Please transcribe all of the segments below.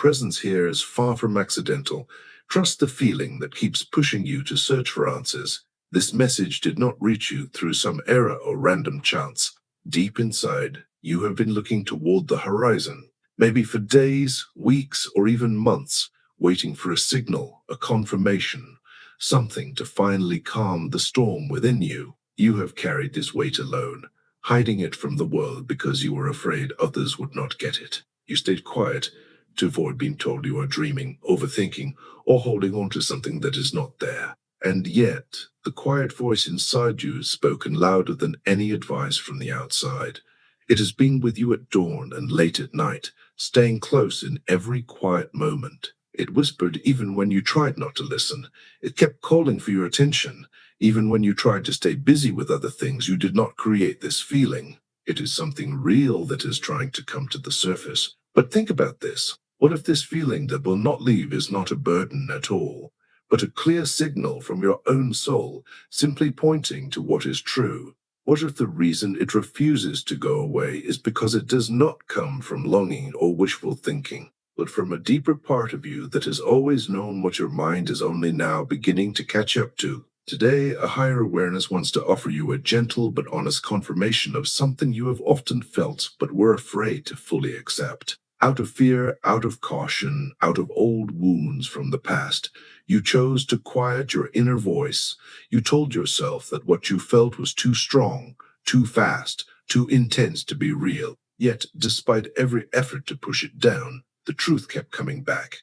presence here is far from accidental. Trust the feeling that keeps pushing you to search for answers. This message did not reach you through some error or random chance. Deep inside, you have been looking toward the horizon, maybe for days, weeks, or even months, waiting for a signal, a confirmation, something to finally calm the storm within you. You have carried this weight alone, hiding it from the world because you were afraid others would not get it. You stayed quiet to avoid being told you are dreaming, overthinking, or holding on to something that is not there. And yet, the quiet voice inside you has spoken louder than any advice from the outside. It has been with you at dawn and late at night, staying close in every quiet moment. It whispered even when you tried not to listen. It kept calling for your attention, even when you tried to stay busy with other things. You did not create this feeling. It is something real that is trying to come to the surface. But think about this. What if this feeling that will not leave is not a burden at all, but a clear signal from your own soul, simply pointing to what is true? What if the reason it refuses to go away is because it does not come from longing or wishful thinking, but from a deeper part of you that has always known what your mind is only now beginning to catch up to? Today, a higher awareness wants to offer you a gentle but honest confirmation of something you have often felt but were afraid to fully accept. Out of fear, out of caution, out of old wounds from the past, you chose to quiet your inner voice. You told yourself that what you felt was too strong, too fast, too intense to be real. Yet, despite every effort to push it down, the truth kept coming back.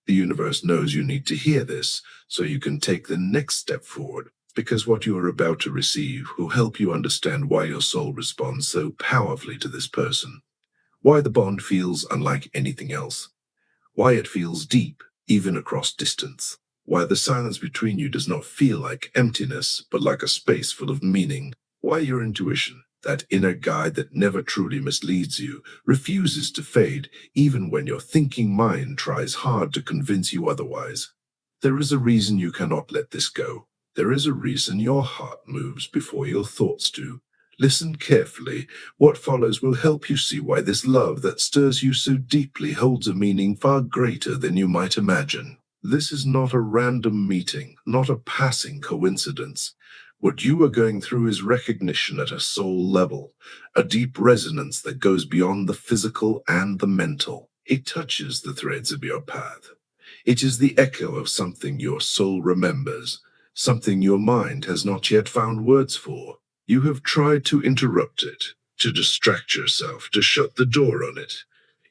The universe knows you need to hear this, so you can take the next step forward. Because what you are about to receive will help you understand why your soul responds so powerfully to this person. Why the bond feels unlike anything else. Why it feels deep, even across distance. Why the silence between you does not feel like emptiness, but like a space full of meaning. Why your intuition, that inner guide that never truly misleads you, refuses to fade, even when your thinking mind tries hard to convince you otherwise. There is a reason you cannot let this go. There is a reason your heart moves before your thoughts do. Listen carefully. What follows will help you see why this love that stirs you so deeply holds a meaning far greater than you might imagine. This is not a random meeting, not a passing coincidence. What you are going through is recognition at a soul level, a deep resonance that goes beyond the physical and the mental. It touches the threads of your path. It is the echo of something your soul remembers, something your mind has not yet found words for. You have tried to interrupt it, to distract yourself, to shut the door on it.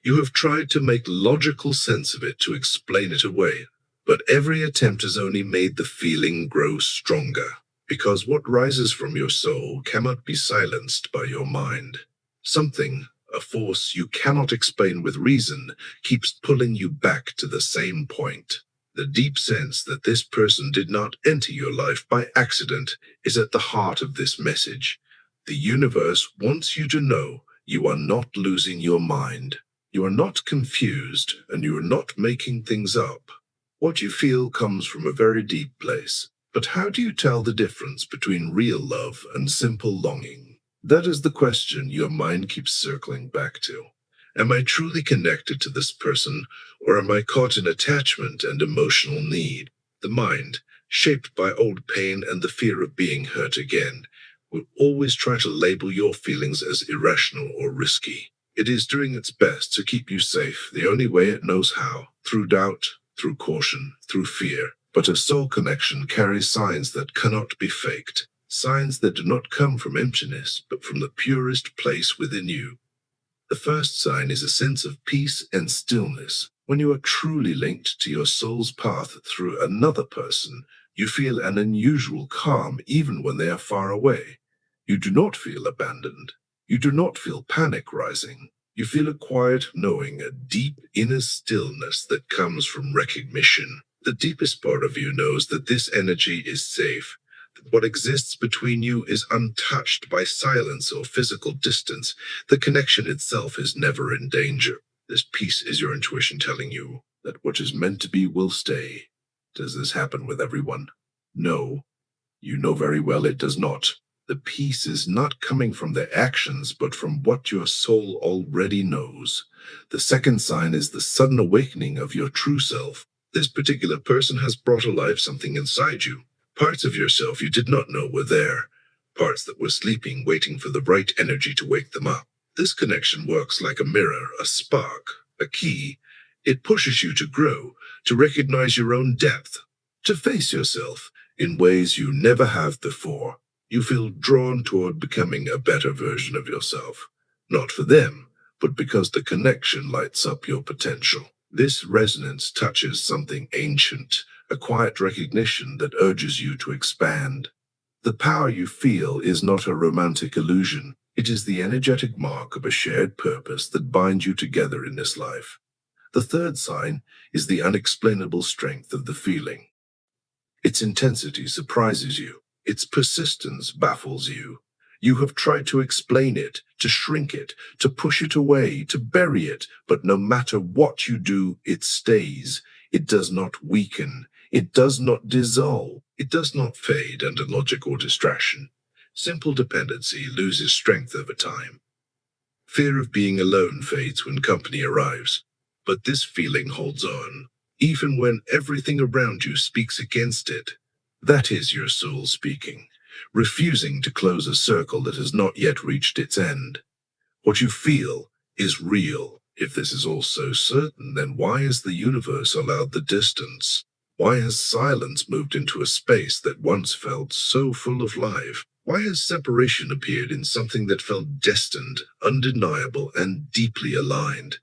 You have tried to make logical sense of it, to explain it away. But every attempt has only made the feeling grow stronger, because what rises from your soul cannot be silenced by your mind. Something, a force you cannot explain with reason, keeps pulling you back to the same point. The deep sense that this person did not enter your life by accident is at the heart of this message. The universe wants you to know you are not losing your mind. You are not confused, and you are not making things up. What you feel comes from a very deep place. But how do you tell the difference between real love and simple longing? That is the question your mind keeps circling back to. Am I truly connected to this person, or am I caught in attachment and emotional need? The mind, shaped by old pain and the fear of being hurt again, will always try to label your feelings as irrational or risky. It is doing its best to keep you safe, the only way it knows how, through doubt, through caution, through fear. But a soul connection carries signs that cannot be faked, signs that do not come from emptiness, but from the purest place within you. The first sign is a sense of peace and stillness. When you are truly linked to your soul's path through another person, you feel an unusual calm even when they are far away. You do not feel abandoned. You do not feel panic rising. You feel a quiet knowing, a deep inner stillness that comes from recognition. The deepest part of you knows that this energy is safe, that what exists between you is untouched by silence or physical distance. The connection itself is never in danger. This peace is your intuition telling you that what is meant to be will stay. Does this happen with everyone? No. You know very well it does not. The peace is not coming from their actions, but from what your soul already knows. The second sign is the sudden awakening of your true self. This particular person has brought alive something inside you, parts of yourself you did not know were there, parts that were sleeping, waiting for the right energy to wake them up. This connection works like a mirror, a spark, a key. It pushes you to grow, to recognize your own depth, to face yourself in ways you never have before. You feel drawn toward becoming a better version of yourself, not for them, but because the connection lights up your potential. This resonance touches something ancient, a quiet recognition that urges you to expand. The power you feel is not a romantic illusion. It is the energetic mark of a shared purpose that binds you together in this life. The third sign is the unexplainable strength of the feeling. Its intensity surprises you. Its persistence baffles you. You have tried to explain it, to shrink it, to push it away, to bury it, but no matter what you do, it stays. It does not weaken. It does not dissolve. It does not fade under logic or distraction. Simple dependency loses strength over time. Fear of being alone fades when company arrives. But this feeling holds on, even when everything around you speaks against it. That is your soul speaking, refusing to close a circle that has not yet reached its end. What you feel is real. If this is all so certain, then why has the universe allowed the distance? Why has silence moved into a space that once felt so full of life? Why has separation appeared in something that felt destined, undeniable, and deeply aligned?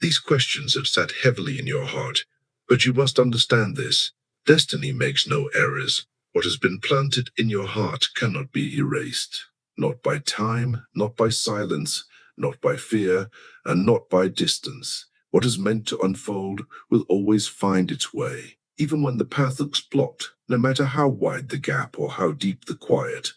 These questions have sat heavily in your heart, but you must understand this. Destiny makes no errors. What has been planted in your heart cannot be erased. Not by time, not by silence, not by fear, and not by distance. What is meant to unfold will always find its way. Even when the path looks blocked, no matter how wide the gap or how deep the quiet,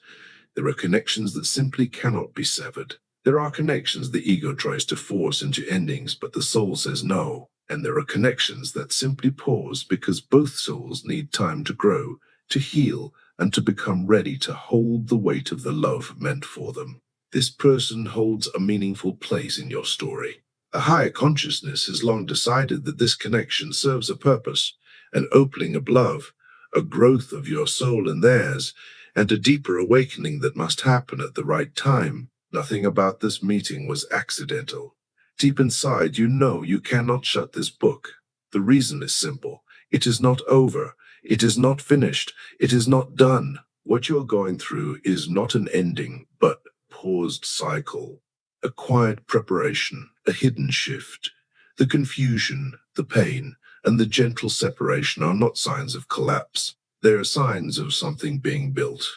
there are connections that simply cannot be severed. There are connections the ego tries to force into endings, but the soul says no. And there are connections that simply pause because both souls need time to grow, to heal, and to become ready to hold the weight of the love meant for them. This person holds a meaningful place in your story. A higher consciousness has long decided that this connection serves a purpose, an opening of love, a growth of your soul and theirs, and a deeper awakening that must happen at the right time. Nothing about this meeting was accidental. Deep inside, you know you cannot shut this book. The reason is simple. It is not over. It is not finished. It is not done. What you're going through is not an ending, but a paused cycle, a quiet preparation, a hidden shift. The confusion, the pain, and the gentle separation are not signs of collapse. They are signs of something being built.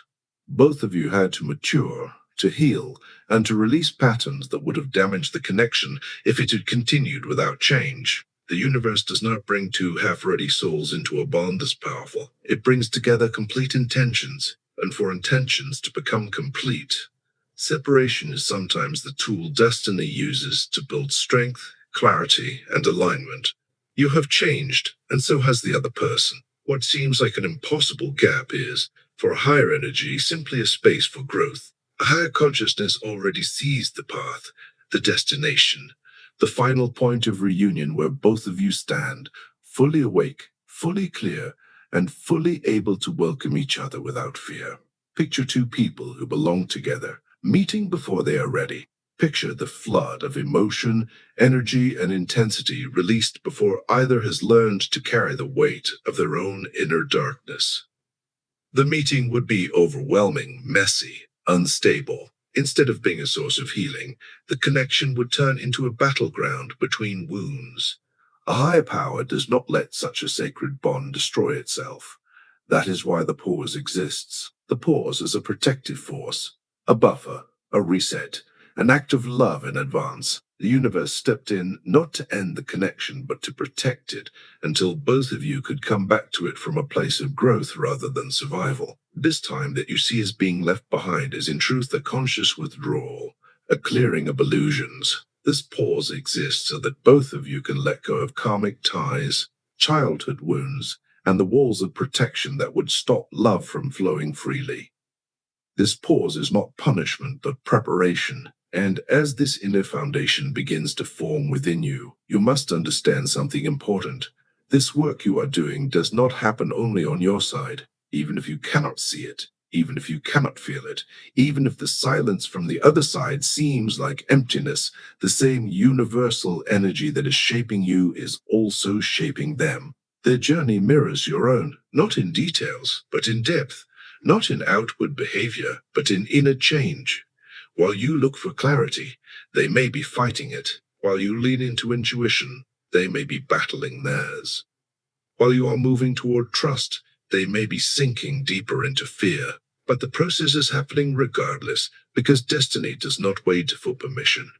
Both of you had to mature, to heal, and to release patterns that would have damaged the connection if it had continued without change. The universe does not bring two half-ready souls into a bond this powerful. It brings together complete intentions, and for intentions to become complete. Separation is sometimes the tool destiny uses to build strength, clarity, and alignment. You have changed, and so has the other person. What seems like an impossible gap is, for a higher energy, simply a space for growth. A higher consciousness already sees the path, the destination, the final point of reunion where both of you stand, fully awake, fully clear, and fully able to welcome each other without fear. Picture two people who belong together, meeting before they are ready. Picture the flood of emotion, energy, and intensity released before either has learned to carry the weight of their own inner darkness. The meeting would be overwhelming, messy, unstable. Instead of being a source of healing, the connection would turn into a battleground between wounds. A higher power does not let such a sacred bond destroy itself. That is why the pause exists. The pause is a protective force, a buffer, a reset, an act of love in advance. The universe stepped in not to end the connection, but to protect it until both of you could come back to it from a place of growth rather than survival. This time that you see as being left behind is in truth a conscious withdrawal, a clearing of illusions. This pause exists so that both of you can let go of karmic ties, childhood wounds, and the walls of protection that would stop love from flowing freely. This pause is not punishment, but preparation. And as this inner foundation begins to form within you, you must understand something important. This work you are doing does not happen only on your side, even if you cannot see it, even if you cannot feel it, even if the silence from the other side seems like emptiness. The same universal energy that is shaping you is also shaping them. Their journey mirrors your own, not in details, but in depth, not in outward behavior, but in inner change. While you look for clarity, they may be fighting it. While you lean into intuition, they may be battling theirs. While you are moving toward trust, they may be sinking deeper into fear. But the process is happening regardless, because destiny does not wait for permission.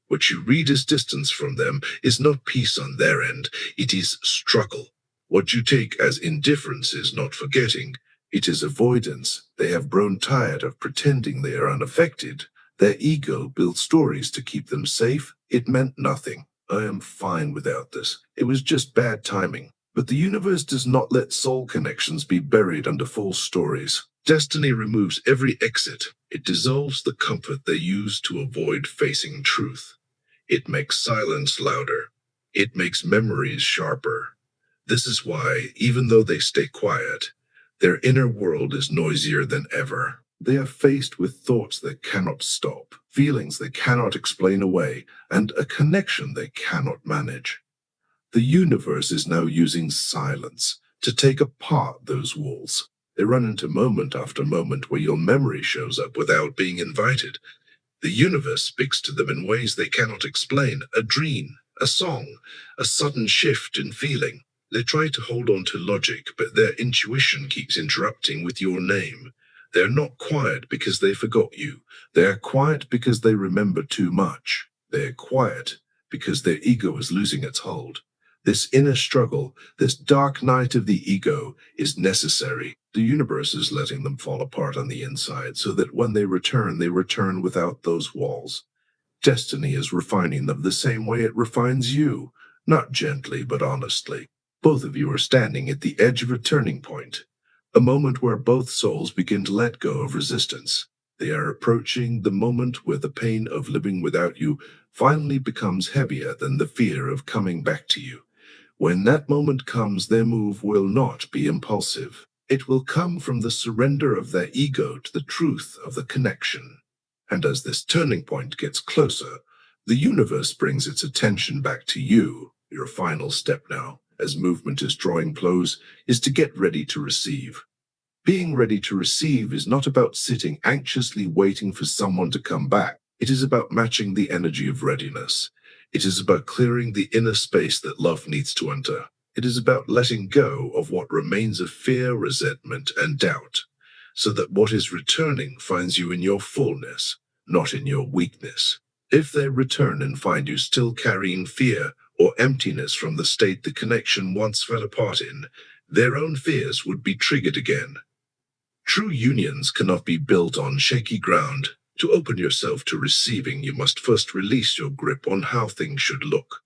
What you read as distance from them is not peace on their end, it is struggle. What you take as indifference is not forgetting, it is avoidance. They have grown tired of pretending they are unaffected. Their ego built stories to keep them safe. It meant nothing. I am fine without this. It was just bad timing. But the universe does not let soul connections be buried under false stories. Destiny removes every exit. It dissolves the comfort they use to avoid facing truth. It makes silence louder. It makes memories sharper. This is why, even though they stay quiet, their inner world is noisier than ever. They are faced with thoughts they cannot stop, feelings they cannot explain away, and a connection they cannot manage. The universe is now using silence to take apart those walls. They run into moment after moment where your memory shows up without being invited. The universe speaks to them in ways they cannot explain, a dream, a song, a sudden shift in feeling. They try to hold on to logic, but their intuition keeps interrupting with your name. They're not quiet because they forgot you. They're quiet because they remember too much. They're quiet because their ego is losing its hold. This inner struggle, this dark night of the ego, is necessary. The universe is letting them fall apart on the inside so that when they return without those walls. Destiny is refining them the same way it refines you, not gently but honestly. Both of you are standing at the edge of a turning point, a moment where both souls begin to let go of resistance. They are approaching the moment where the pain of living without you finally becomes heavier than the fear of coming back to you. When that moment comes, their move will not be impulsive. It will come from the surrender of their ego to the truth of the connection. And as this turning point gets closer, the universe brings its attention back to you. Your final step now, as movement is drawing close, is to get ready to receive. Being ready to receive is not about sitting anxiously waiting for someone to come back. It is about matching the energy of readiness. It is about clearing the inner space that love needs to enter. It is about letting go of what remains of fear, resentment, and doubt, so that what is returning finds you in your fullness, not in your weakness. If they return and find you still carrying fear or emptiness from the state the connection once fell apart in, their own fears would be triggered again. True unions cannot be built on shaky ground. To open yourself to receiving, you must first release your grip on how things should look.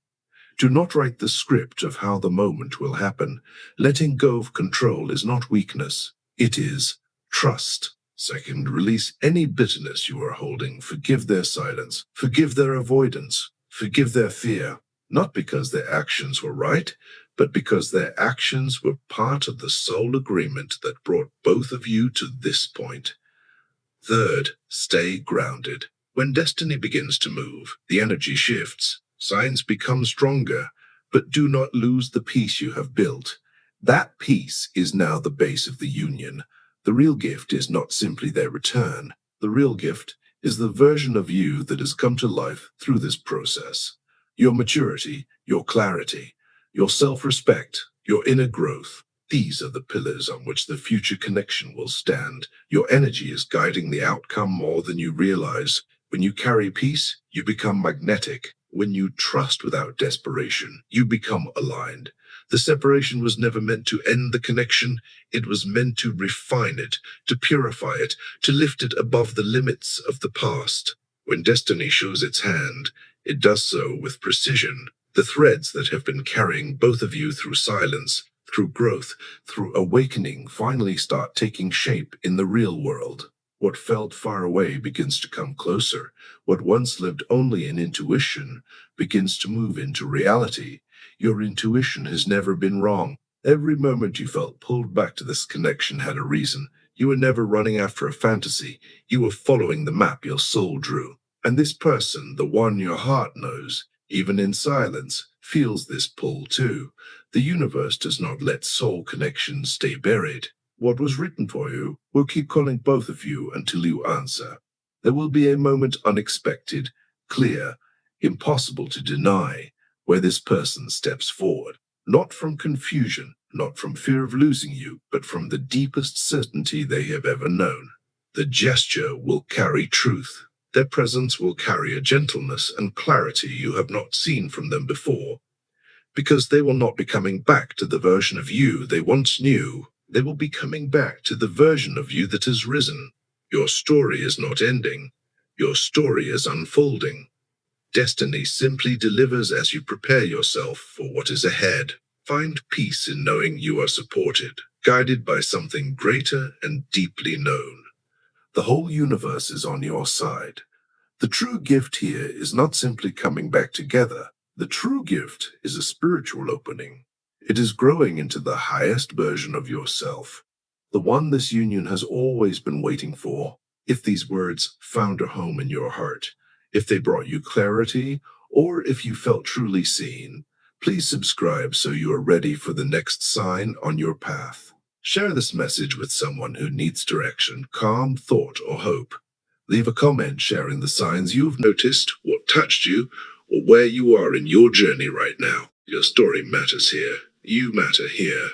Do not write the script of how the moment will happen. Letting go of control is not weakness. It is trust. Second, release any bitterness you are holding. Forgive their silence. Forgive their avoidance. Forgive their fear. Not because their actions were right, but because their actions were part of the soul agreement that brought both of you to this point. Third, stay grounded. When destiny begins to move, the energy shifts, signs become stronger, but do not lose the peace you have built. That peace is now the base of the union. The real gift is not simply their return. The real gift is the version of you that has come to life through this process. Your maturity, your clarity, your self-respect, your inner growth. These are the pillars on which the future connection will stand. Your energy is guiding the outcome more than you realize. When you carry peace, you become magnetic. When you trust without desperation, you become aligned. The separation was never meant to end the connection. It was meant to refine it, to purify it, to lift it above the limits of the past. When destiny shows its hand, it does so with precision. The threads that have been carrying both of you through silence, through growth, through awakening, finally start taking shape in the real world. What felt far away begins to come closer. What once lived only in intuition begins to move into reality. Your intuition has never been wrong. Every moment you felt pulled back to this connection had a reason. You were never running after a fantasy. You were following the map your soul drew. And this person, the one your heart knows, even in silence, feels this pull too. The universe does not let soul connections stay buried. What was written for you will keep calling both of you until you answer. There will be a moment unexpected, clear, impossible to deny, where this person steps forward, not from confusion, not from fear of losing you, but from the deepest certainty they have ever known. The gesture will carry truth. Their presence will carry a gentleness and clarity you have not seen from them before. Because they will not be coming back to the version of you they once knew. They will be coming back to the version of you that has risen. Your story is not ending. Your story is unfolding. Destiny simply delivers as you prepare yourself for what is ahead. Find peace in knowing you are supported, guided by something greater and deeply known. The whole universe is on your side. The true gift here is not simply coming back together. The true gift is a spiritual opening. It is growing into the highest version of yourself, the one this union has always been waiting for. If these words found a home in your heart, if they brought you clarity, or if you felt truly seen, please subscribe so you are ready for the next sign on your path. Share this message with someone who needs direction, calm, thought, or hope. Leave a comment sharing the signs you've noticed, what touched you, or where you are in your journey right now. Your story matters here. You matter here.